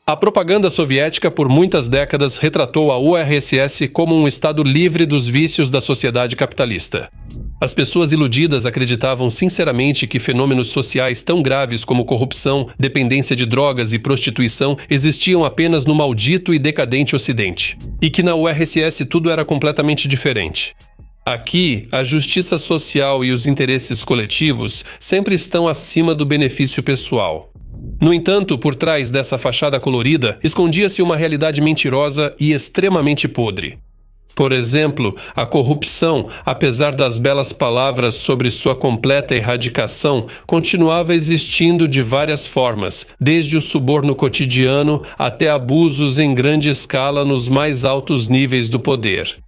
A propaganda soviética por muitas décadas retratou a URSS como um estado livre dos vícios da sociedade capitalista. As pessoas iludidas acreditavam sinceramente que fenômenos sociais tão graves como corrupção, dependência de drogas e prostituição existiam apenas no maldito e decadente Ocidente, e que na URSS tudo era completamente diferente. Aqui, a justiça social e os interesses coletivos sempre estão acima do benefício pessoal. No entanto, por trás dessa fachada colorida, escondia-se uma realidade mentirosa e extremamente podre. Por exemplo, a corrupção, apesar das belas palavras sobre sua completa erradicação, continuava existindo de várias formas, desde o suborno cotidiano até abusos em grande escala nos mais altos níveis do poder.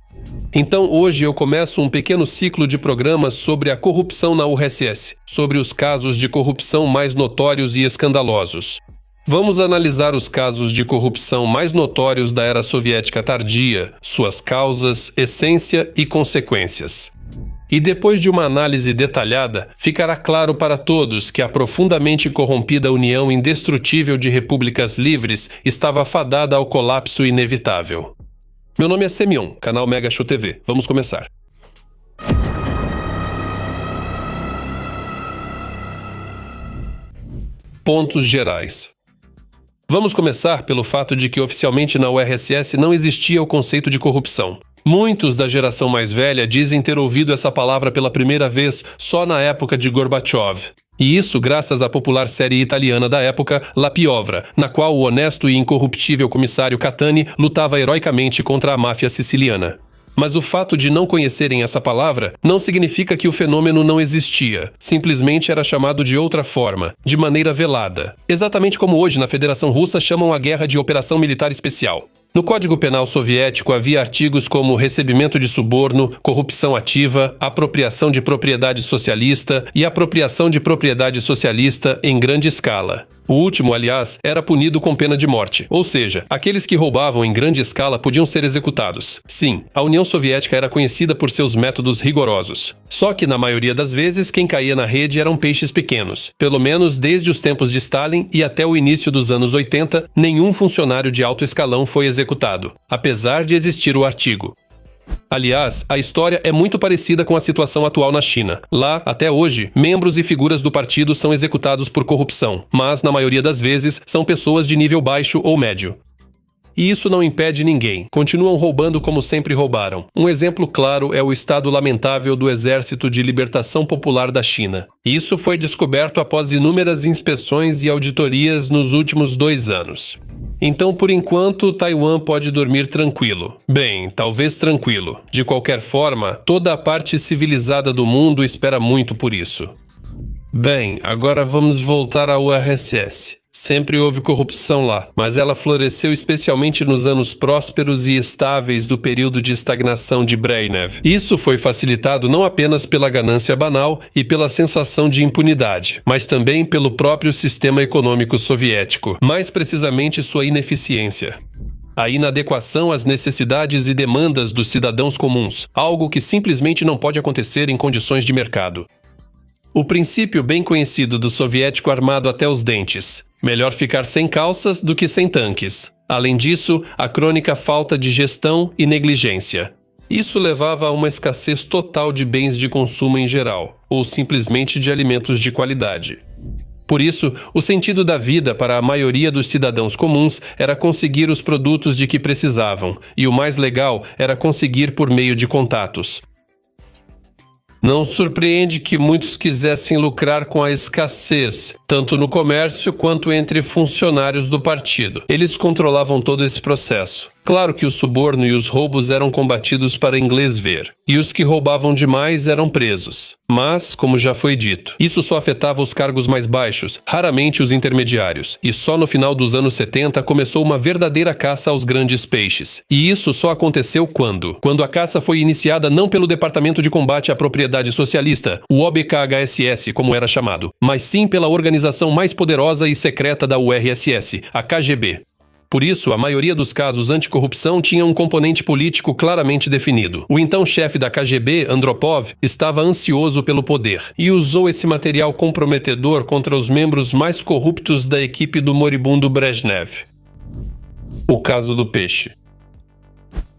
Então hoje eu começo um pequeno ciclo de programas sobre a corrupção na URSS, sobre os casos de corrupção mais notórios e escandalosos. Vamos analisar os casos de corrupção mais notórios da era soviética tardia, suas causas, essência e consequências. E depois de uma análise detalhada, ficará claro para todos que a profundamente corrompida União Indestrutível de Repúblicas Livres estava fadada ao colapso inevitável. Meu nome é Semyon, canal Mega Show TV. Vamos começar. Pontos gerais. Vamos começar pelo fato de que oficialmente na URSS não existia o conceito de corrupção. Muitos da geração mais velha dizem ter ouvido essa palavra pela primeira vez só na época de Gorbachev. E isso graças à popular série italiana da época, La Piovra, na qual o honesto e incorruptível comissário Catani lutava heroicamente contra a máfia siciliana. Mas o fato de não conhecerem essa palavra não significa que o fenômeno não existia. Simplesmente era chamado de outra forma, de maneira velada. Exatamente como hoje na Federação Russa chamam a guerra de Operação Militar Especial. No Código Penal soviético havia artigos como recebimento de suborno, corrupção ativa, apropriação de propriedade socialista e apropriação de propriedade socialista em grande escala. O último, aliás, era punido com pena de morte, ou seja, aqueles que roubavam em grande escala podiam ser executados. Sim, a União Soviética era conhecida por seus métodos rigorosos. Só que, na maioria das vezes, quem caía na rede eram peixes pequenos. Pelo menos desde os tempos de Stalin e até o início dos anos 80, nenhum funcionário de alto escalão foi executado, apesar de existir o artigo. Aliás, a história é muito parecida com a situação atual na China. Lá, até hoje, membros e figuras do partido são executados por corrupção, mas, na maioria das vezes, são pessoas de nível baixo ou médio. E isso não impede ninguém. Continuam roubando como sempre roubaram. Um exemplo claro é o estado lamentável do Exército de Libertação Popular da China. Isso foi descoberto após inúmeras inspeções e auditorias nos últimos 2 anos. Então, por enquanto, Taiwan pode dormir tranquilo. Bem, talvez tranquilo. De qualquer forma, toda a parte civilizada do mundo espera muito por isso. Bem, agora vamos voltar à URSS. Sempre houve corrupção lá, mas ela floresceu especialmente nos anos prósperos e estáveis do período de estagnação de Brezhnev. Isso foi facilitado não apenas pela ganância banal e pela sensação de impunidade, mas também pelo próprio sistema econômico soviético, mais precisamente sua ineficiência. A inadequação às necessidades e demandas dos cidadãos comuns, algo que simplesmente não pode acontecer em condições de mercado. O princípio bem conhecido do soviético armado até os dentes. Melhor ficar sem calças do que sem tanques. Além disso, a crônica falta de gestão e negligência. Isso levava a uma escassez total de bens de consumo em geral, ou simplesmente de alimentos de qualidade. Por isso, o sentido da vida para a maioria dos cidadãos comuns era conseguir os produtos de que precisavam, e o mais legal era conseguir por meio de contatos. Não surpreende que muitos quisessem lucrar com a escassez, tanto no comércio quanto entre funcionários do partido. Eles controlavam todo esse processo. Claro que o suborno e os roubos eram combatidos para inglês ver, e os que roubavam demais eram presos. Mas, como já foi dito, isso só afetava os cargos mais baixos, raramente os intermediários, e só no final dos anos 70 começou uma verdadeira caça aos grandes peixes. E isso só aconteceu quando a caça foi iniciada não pelo Departamento de Combate à Propriedade Socialista, o OBKHSS, como era chamado, mas sim pela organização mais poderosa e secreta da URSS, a KGB. Por isso, a maioria dos casos anticorrupção tinha um componente político claramente definido. O então chefe da KGB, Andropov, estava ansioso pelo poder e usou esse material comprometedor contra os membros mais corruptos da equipe do moribundo Brezhnev. O caso do peixe.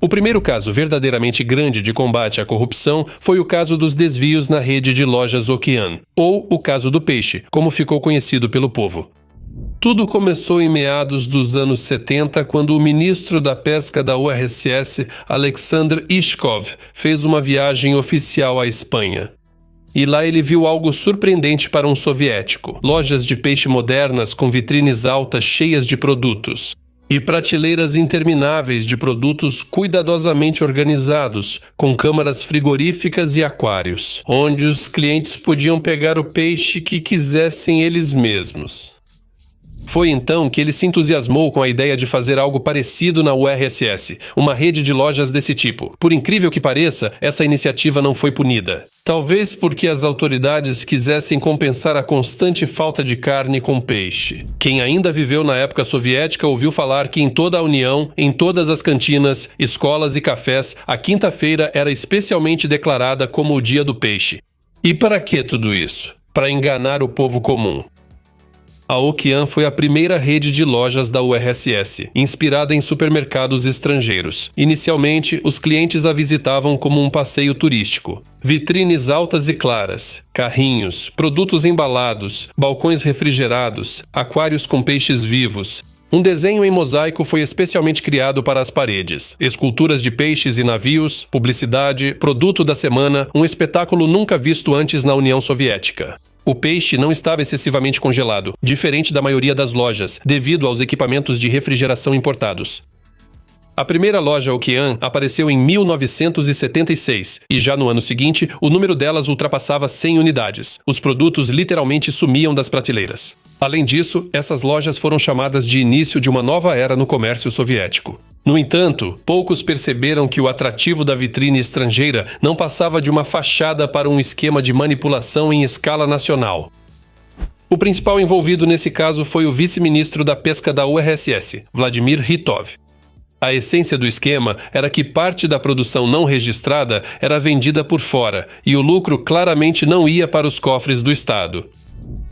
O primeiro caso verdadeiramente grande de combate à corrupção foi o caso dos desvios na rede de lojas Okean, ou o caso do peixe, como ficou conhecido pelo povo. Tudo começou em meados dos anos 70, quando o ministro da Pesca da URSS, Alexander Ishkov, fez uma viagem oficial à Espanha. E lá ele viu algo surpreendente para um soviético: lojas de peixe modernas com vitrines altas cheias de produtos. E prateleiras intermináveis de produtos cuidadosamente organizados, com câmaras frigoríficas e aquários, onde os clientes podiam pegar o peixe que quisessem eles mesmos. Foi então que ele se entusiasmou com a ideia de fazer algo parecido na URSS, uma rede de lojas desse tipo. Por incrível que pareça, essa iniciativa não foi punida. Talvez porque as autoridades quisessem compensar a constante falta de carne com peixe. Quem ainda viveu na época soviética ouviu falar que em toda a União, em todas as cantinas, escolas e cafés, a quinta-feira era especialmente declarada como o Dia do Peixe. E para que tudo isso? Para enganar o povo comum. A Okean foi a primeira rede de lojas da URSS, inspirada em supermercados estrangeiros. Inicialmente, os clientes a visitavam como um passeio turístico. Vitrines altas e claras, carrinhos, produtos embalados, balcões refrigerados, aquários com peixes vivos. Um desenho em mosaico foi especialmente criado para as paredes. Esculturas de peixes e navios, publicidade, produto da semana, um espetáculo nunca visto antes na União Soviética. O peixe não estava excessivamente congelado, diferente da maioria das lojas, devido aos equipamentos de refrigeração importados. A primeira loja Okean apareceu em 1976 e já no ano seguinte o número delas ultrapassava 100 unidades. Os produtos literalmente sumiam das prateleiras. Além disso, essas lojas foram chamadas de início de uma nova era no comércio soviético. No entanto, poucos perceberam que o atrativo da vitrine estrangeira não passava de uma fachada para um esquema de manipulação em escala nacional. O principal envolvido nesse caso foi o vice-ministro da Pesca da URSS, Vladimir Ritov. A essência do esquema era que parte da produção não registrada era vendida por fora e o lucro claramente não ia para os cofres do Estado.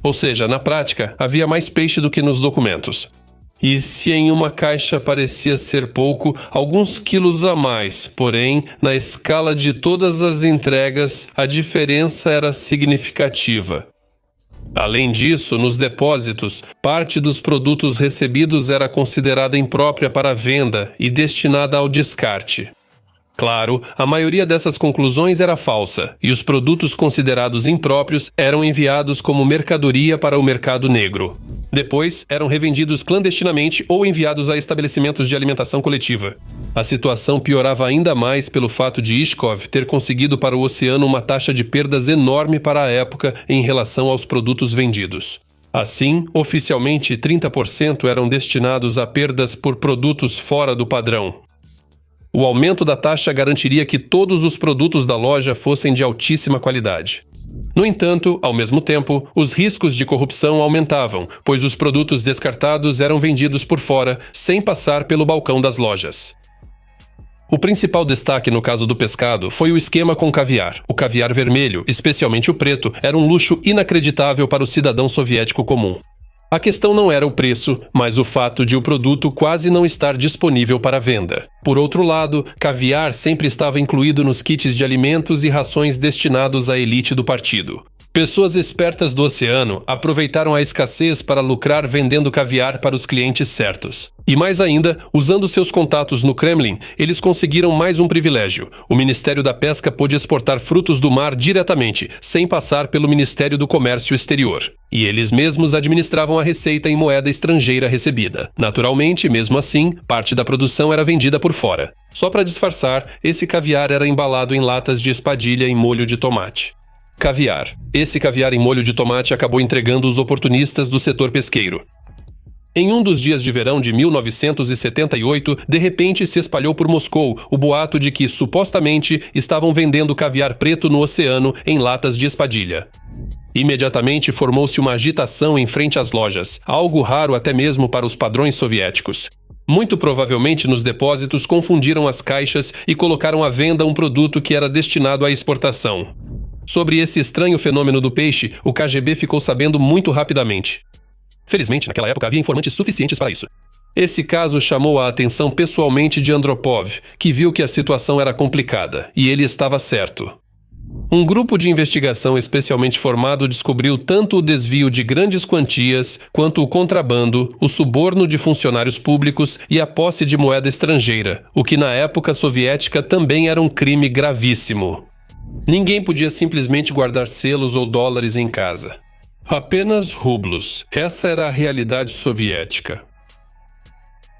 Ou seja, na prática, havia mais peixe do que nos documentos. E se em uma caixa parecia ser pouco, alguns quilos a mais, porém, na escala de todas as entregas, a diferença era significativa. Além disso, nos depósitos, parte dos produtos recebidos era considerada imprópria para venda e destinada ao descarte. Claro, a maioria dessas conclusões era falsa, e os produtos considerados impróprios eram enviados como mercadoria para o mercado negro. Depois, eram revendidos clandestinamente ou enviados a estabelecimentos de alimentação coletiva. A situação piorava ainda mais pelo fato de Ishkov ter conseguido para o oceano uma taxa de perdas enorme para a época em relação aos produtos vendidos. Assim, oficialmente 30% eram destinados a perdas por produtos fora do padrão. O aumento da taxa garantiria que todos os produtos da loja fossem de altíssima qualidade. No entanto, ao mesmo tempo, os riscos de corrupção aumentavam, pois os produtos descartados eram vendidos por fora, sem passar pelo balcão das lojas. O principal destaque no caso do pescado foi o esquema com caviar. O caviar vermelho, especialmente o preto, era um luxo inacreditável para o cidadão soviético comum. A questão não era o preço, mas o fato de o produto quase não estar disponível para venda. Por outro lado, caviar sempre estava incluído nos kits de alimentos e rações destinados à elite do partido. Pessoas espertas do oceano aproveitaram a escassez para lucrar vendendo caviar para os clientes certos. E mais ainda, usando seus contatos no Kremlin, eles conseguiram mais um privilégio. O Ministério da Pesca pôde exportar frutos do mar diretamente, sem passar pelo Ministério do Comércio Exterior. E eles mesmos administravam a receita em moeda estrangeira recebida. Naturalmente, mesmo assim, parte da produção era vendida por fora. Só para disfarçar, esse caviar era embalado em latas de espadilha em molho de tomate. Caviar. Esse caviar em molho de tomate acabou entregando os oportunistas do setor pesqueiro. Em um dos dias de verão de 1978, de repente se espalhou por Moscou o boato de que, supostamente, estavam vendendo caviar preto no oceano em latas de espadilha. Imediatamente formou-se uma agitação em frente às lojas, algo raro até mesmo para os padrões soviéticos. Muito provavelmente nos depósitos confundiram as caixas e colocaram à venda um produto que era destinado à exportação. Sobre esse estranho fenômeno do peixe, o KGB ficou sabendo muito rapidamente. Felizmente, naquela época havia informantes suficientes para isso. Esse caso chamou a atenção pessoalmente de Andropov, que viu que a situação era complicada, e ele estava certo. Um grupo de investigação especialmente formado descobriu tanto o desvio de grandes quantias, quanto o contrabando, o suborno de funcionários públicos e a posse de moeda estrangeira, o que na época soviética também era um crime gravíssimo. Ninguém podia simplesmente guardar selos ou dólares em casa. Apenas rublos. Essa era a realidade soviética.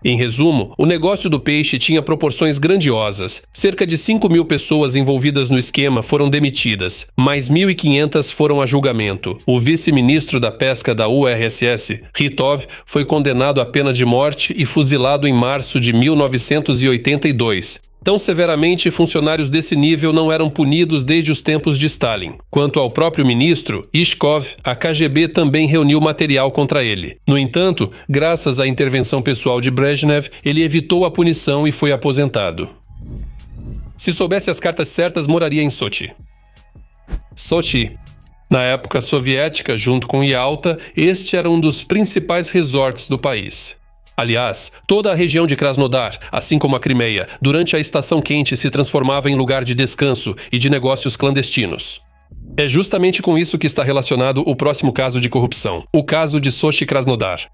Em resumo, o negócio do peixe tinha proporções grandiosas. Cerca de 5.000 pessoas envolvidas no esquema foram demitidas, mais 1.500 foram a julgamento. O vice-ministro da pesca da URSS, Ritov, foi condenado à pena de morte e fuzilado em março de 1982. Tão severamente, funcionários desse nível não eram punidos desde os tempos de Stalin. Quanto ao próprio ministro, Ishkov, a KGB também reuniu material contra ele. No entanto, graças à intervenção pessoal de Brezhnev, ele evitou a punição e foi aposentado. Se soubesse as cartas certas, moraria em Sochi. Sochi. Na época soviética, junto com Yalta, este era um dos principais resorts do país. Aliás, toda a região de Krasnodar, assim como a Crimeia, durante a estação quente se transformava em lugar de descanso e de negócios clandestinos. É justamente com isso que está relacionado o próximo caso de corrupção, o caso de Sochi Krasnodar.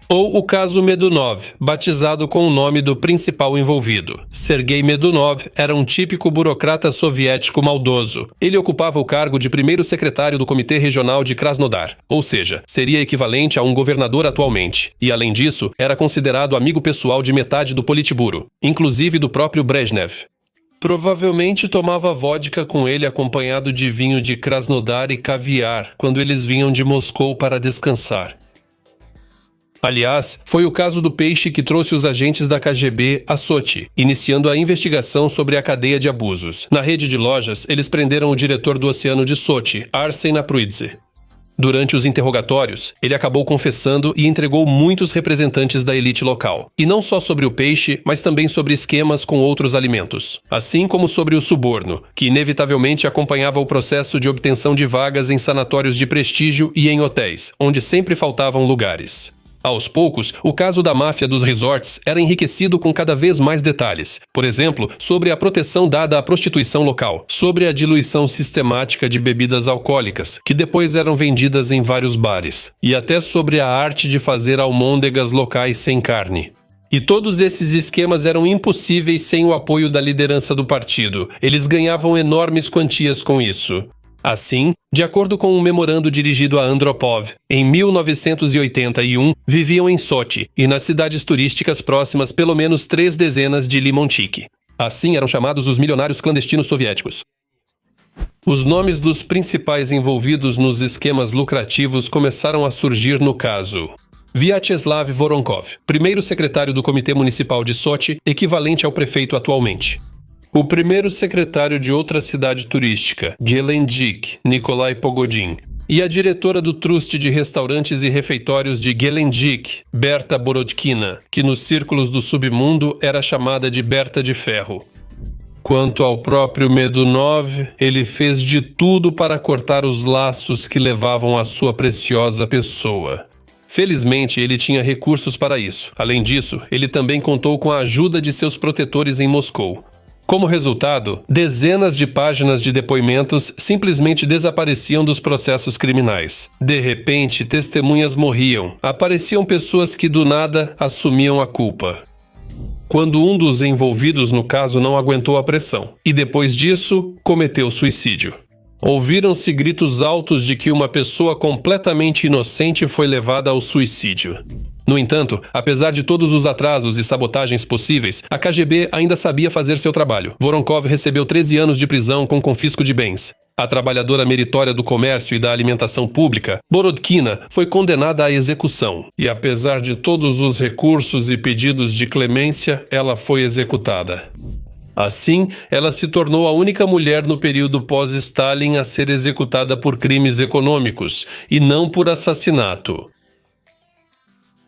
Ou o caso Medunov, batizado com o nome do principal envolvido. Sergei Medunov era um típico burocrata soviético maldoso. Ele ocupava o cargo de primeiro secretário do Comitê Regional de Krasnodar, ou seja, seria equivalente a um governador atualmente. E, além disso, era considerado amigo pessoal de metade do Politburo, inclusive do próprio Brezhnev. Provavelmente tomava vodka com ele acompanhado de vinho de Krasnodar e caviar, quando eles vinham de Moscou para descansar. Aliás, foi o caso do peixe que trouxe os agentes da KGB a Sochi, iniciando a investigação sobre a cadeia de abusos. Na rede de lojas, eles prenderam o diretor do Oceano de Sochi, Arsen Napruidze. Durante os interrogatórios, ele acabou confessando e entregou muitos representantes da elite local. E não só sobre o peixe, mas também sobre esquemas com outros alimentos. Assim como sobre o suborno, que inevitavelmente acompanhava o processo de obtenção de vagas em sanatórios de prestígio e em hotéis, onde sempre faltavam lugares. Aos poucos, o caso da máfia dos resorts era enriquecido com cada vez mais detalhes. Por exemplo, sobre a proteção dada à prostituição local, sobre a diluição sistemática de bebidas alcoólicas, que depois eram vendidas em vários bares, e até sobre a arte de fazer almôndegas locais sem carne. E todos esses esquemas eram impossíveis sem o apoio da liderança do partido. Eles ganhavam enormes quantias com isso. Assim, de acordo com um memorando dirigido a Andropov, em 1981 viviam em Sochi e nas cidades turísticas próximas pelo menos 3 dezenas de limonchik. Assim eram chamados os milionários clandestinos soviéticos. Os nomes dos principais envolvidos nos esquemas lucrativos começaram a surgir no caso. Vyacheslav Voronkov, primeiro secretário do Comitê Municipal de Sochi, equivalente ao prefeito atualmente. O primeiro secretário de outra cidade turística, Gelendzhik, Nikolai Pogodin, e a diretora do Trust de Restaurantes e Refeitórios de Gelendzhik, Berta Borodkina, que nos círculos do submundo era chamada de Berta de Ferro. Quanto ao próprio Medunov, ele fez de tudo para cortar os laços que levavam à sua preciosa pessoa. Felizmente, ele tinha recursos para isso. Além disso, ele também contou com a ajuda de seus protetores em Moscou. Como resultado, dezenas de páginas de depoimentos simplesmente desapareciam dos processos criminais. De repente, testemunhas morriam. Apareciam pessoas que do nada assumiam a culpa. Quando um dos envolvidos no caso não aguentou a pressão, e depois disso, cometeu suicídio. Ouviram-se gritos altos de que uma pessoa completamente inocente foi levada ao suicídio. No entanto, apesar de todos os atrasos e sabotagens possíveis, a KGB ainda sabia fazer seu trabalho. Voronkov recebeu 13 anos de prisão com confisco de bens. A trabalhadora meritória do comércio e da alimentação pública, Borodkina, foi condenada à execução. E apesar de todos os recursos e pedidos de clemência, ela foi executada. Assim, ela se tornou a única mulher no período pós-Stalin a ser executada por crimes econômicos, e não por assassinato.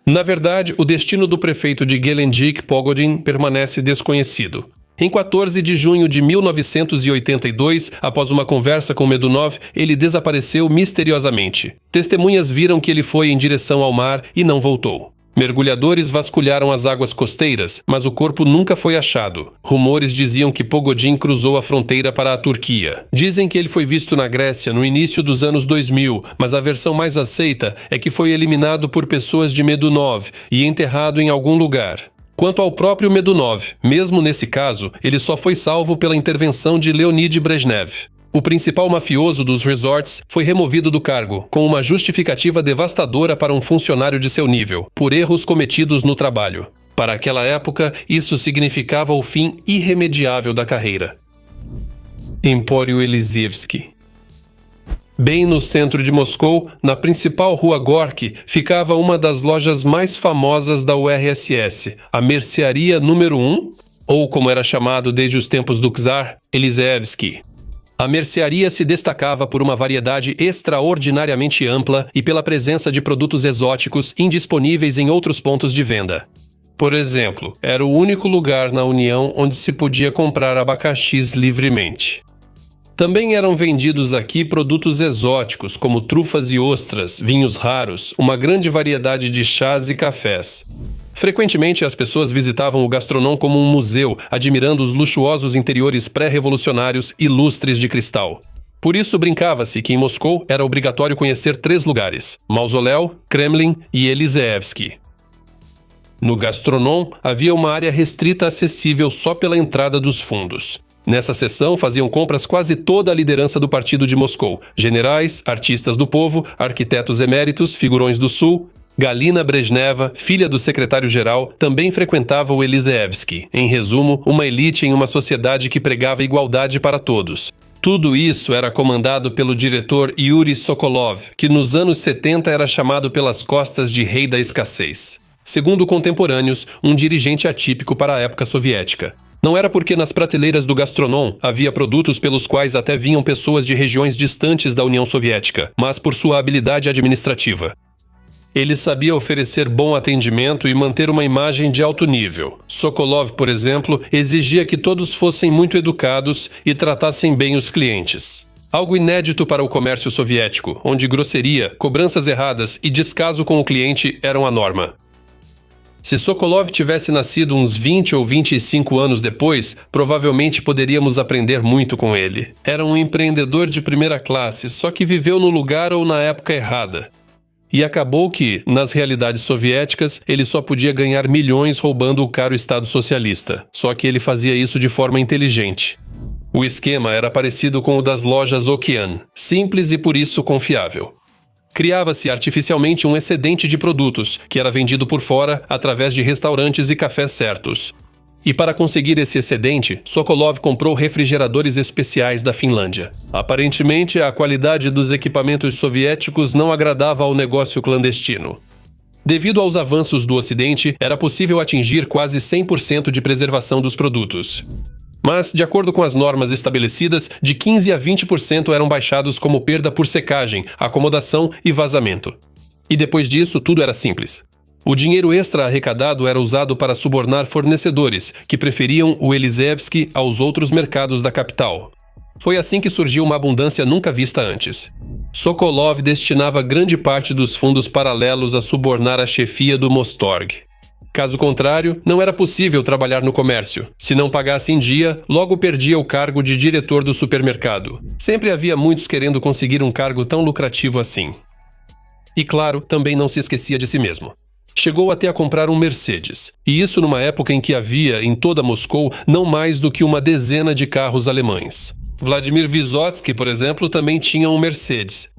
Na verdade, o destino do prefeito de Gelendzhik, Pogodin, permanece desconhecido. Em 14 de junho de 1982, após uma conversa com Medunov, ele desapareceu misteriosamente. Testemunhas viram que ele foi em direção ao mar e não voltou. Mergulhadores vasculharam as águas costeiras, mas o corpo nunca foi achado. Rumores diziam que Pogodin cruzou a fronteira para a Turquia. Dizem que ele foi visto na Grécia no início dos anos 2000, mas a versão mais aceita é que foi eliminado por pessoas de Medunov e enterrado em algum lugar. Quanto ao próprio Medunov, mesmo nesse caso, ele só foi salvo pela intervenção de Leonid Brezhnev. O principal mafioso dos resorts foi removido do cargo, com uma justificativa devastadora para um funcionário de seu nível, por erros cometidos no trabalho. Para aquela época, isso significava o fim irremediável da carreira. Empório Elisievski. Bem no centro de Moscou, na principal rua Gorky, ficava uma das lojas mais famosas da URSS, a Mercearia número 1, ou como era chamado desde os tempos do czar, Elisievski. A mercearia se destacava por uma variedade extraordinariamente ampla e pela presença de produtos exóticos indisponíveis em outros pontos de venda. Por exemplo, era o único lugar na União onde se podia comprar abacaxis livremente. Também eram vendidos aqui produtos exóticos, como trufas e ostras, vinhos raros, uma grande variedade de chás e cafés. Frequentemente, as pessoas visitavam o Gastronom como um museu, admirando os luxuosos interiores pré-revolucionários e lustres de cristal. Por isso, brincava-se que em Moscou era obrigatório conhecer 3 lugares: Mausoléu, Kremlin e Elisievski. No Gastronom, havia uma área restrita acessível só pela entrada dos fundos. Nessa seção faziam compras quase toda a liderança do Partido de Moscou: generais, artistas do povo, arquitetos eméritos, figurões do Sul. Galina Brezhneva, filha do secretário-geral, também frequentava o Elisievski. Em resumo, uma elite em uma sociedade que pregava igualdade para todos. Tudo isso era comandado pelo diretor Yuri Sokolov, que nos anos 70 era chamado pelas costas de rei da escassez. Segundo contemporâneos, um dirigente atípico para a época soviética. Não era porque nas prateleiras do Gastronom havia produtos pelos quais até vinham pessoas de regiões distantes da União Soviética, mas por sua habilidade administrativa. Ele sabia oferecer bom atendimento e manter uma imagem de alto nível. Sokolov, por exemplo, exigia que todos fossem muito educados e tratassem bem os clientes. Algo inédito para o comércio soviético, onde grosseria, cobranças erradas e descaso com o cliente eram a norma. Se Sokolov tivesse nascido uns 20 ou 25 anos depois, provavelmente poderíamos aprender muito com ele. Era um empreendedor de primeira classe, só que viveu no lugar ou na época errada. E acabou que, nas realidades soviéticas, ele só podia ganhar milhões roubando o caro Estado socialista. Só que ele fazia isso de forma inteligente. O esquema era parecido com o das lojas Okean, simples e por isso confiável. Criava-se artificialmente um excedente de produtos, que era vendido por fora através de restaurantes e cafés certos. E para conseguir esse excedente, Sokolov comprou refrigeradores especiais da Finlândia. Aparentemente, a qualidade dos equipamentos soviéticos não agradava ao negócio clandestino. Devido aos avanços do Ocidente, era possível atingir quase 100% de preservação dos produtos. Mas, de acordo com as normas estabelecidas, de 15% a 20% eram baixados como perda por secagem, acomodação e vazamento. E depois disso, tudo era simples. O dinheiro extra arrecadado era usado para subornar fornecedores, que preferiam o Elisievski aos outros mercados da capital. Foi assim que surgiu uma abundância nunca vista antes. Sokolov destinava grande parte dos fundos paralelos a subornar a chefia do Mostorg. Caso contrário, não era possível trabalhar no comércio. Se não pagasse em dia, logo perdia o cargo de diretor do supermercado. Sempre havia muitos querendo conseguir um cargo tão lucrativo assim. E claro, também não se esquecia de si mesmo. Chegou até a comprar um Mercedes, e isso numa época em que havia, em toda Moscou, não mais do que uma dezena de carros alemães. Vladimir Vysotsky, por exemplo, também tinha um Mercedes.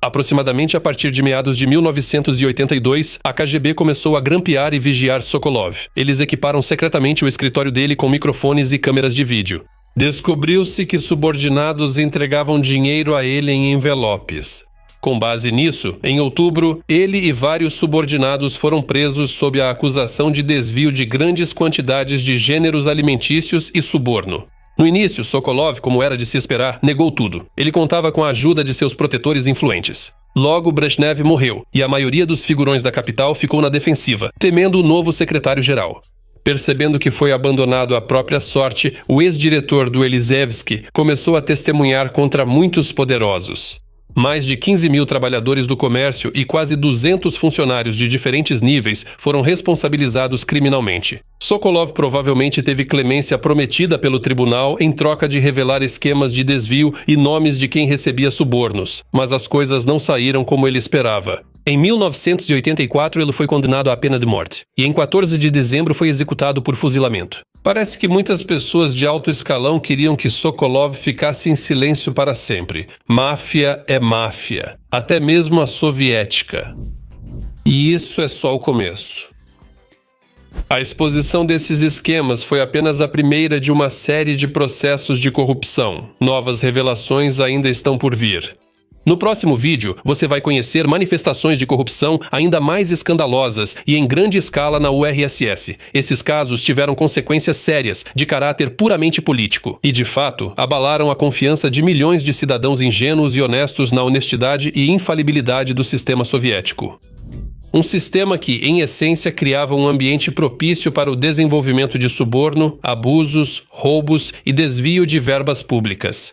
Aproximadamente a partir de meados de 1982, a KGB começou a grampear e vigiar Sokolov. Eles equiparam secretamente o escritório dele com microfones e câmeras de vídeo. Descobriu-se que subordinados entregavam dinheiro a ele em envelopes. Com base nisso, em outubro, ele e vários subordinados foram presos sob a acusação de desvio de grandes quantidades de gêneros alimentícios e suborno. No início, Sokolov, como era de se esperar, negou tudo. Ele contava com a ajuda de seus protetores influentes. Logo, Brezhnev morreu, e a maioria dos figurões da capital ficou na defensiva, temendo o novo secretário-geral. Percebendo que foi abandonado à própria sorte, o ex-diretor do Elisievski começou a testemunhar contra muitos poderosos. Mais de 15 mil trabalhadores do comércio e quase 200 funcionários de diferentes níveis foram responsabilizados criminalmente. Sokolov provavelmente teve clemência prometida pelo tribunal em troca de revelar esquemas de desvio e nomes de quem recebia subornos, mas as coisas não saíram como ele esperava. Em 1984, ele foi condenado à pena de morte, e em 14 de dezembro foi executado por fuzilamento. Parece que muitas pessoas de alto escalão queriam que Sokolov ficasse em silêncio para sempre. Máfia é máfia, até mesmo a soviética. E isso é só o começo. A exposição desses esquemas foi apenas a primeira de uma série de processos de corrupção. Novas revelações ainda estão por vir. No próximo vídeo, você vai conhecer manifestações de corrupção ainda mais escandalosas e em grande escala na URSS. Esses casos tiveram consequências sérias, de caráter puramente político, e de fato, abalaram a confiança de milhões de cidadãos ingênuos e honestos na honestidade e infalibilidade do sistema soviético. Um sistema que, em essência, criava um ambiente propício para o desenvolvimento de suborno, abusos, roubos e desvio de verbas públicas.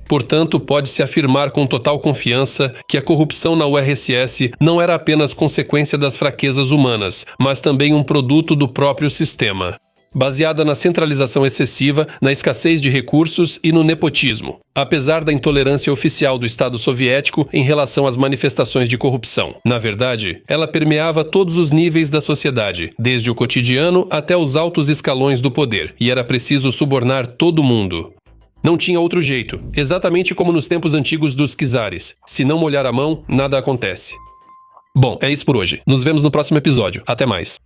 Portanto, pode-se afirmar com total confiança que a corrupção na URSS não era apenas consequência das fraquezas humanas, mas também um produto do próprio sistema, baseada na centralização excessiva, na escassez de recursos e no nepotismo, apesar da intolerância oficial do Estado soviético em relação às manifestações de corrupção. Na verdade, ela permeava todos os níveis da sociedade, desde o cotidiano até os altos escalões do poder, e era preciso subornar todo mundo. Não tinha outro jeito, exatamente como nos tempos antigos dos czares. Se não molhar a mão, nada acontece. Bom, é isso por hoje. Nos vemos no próximo episódio. Até mais.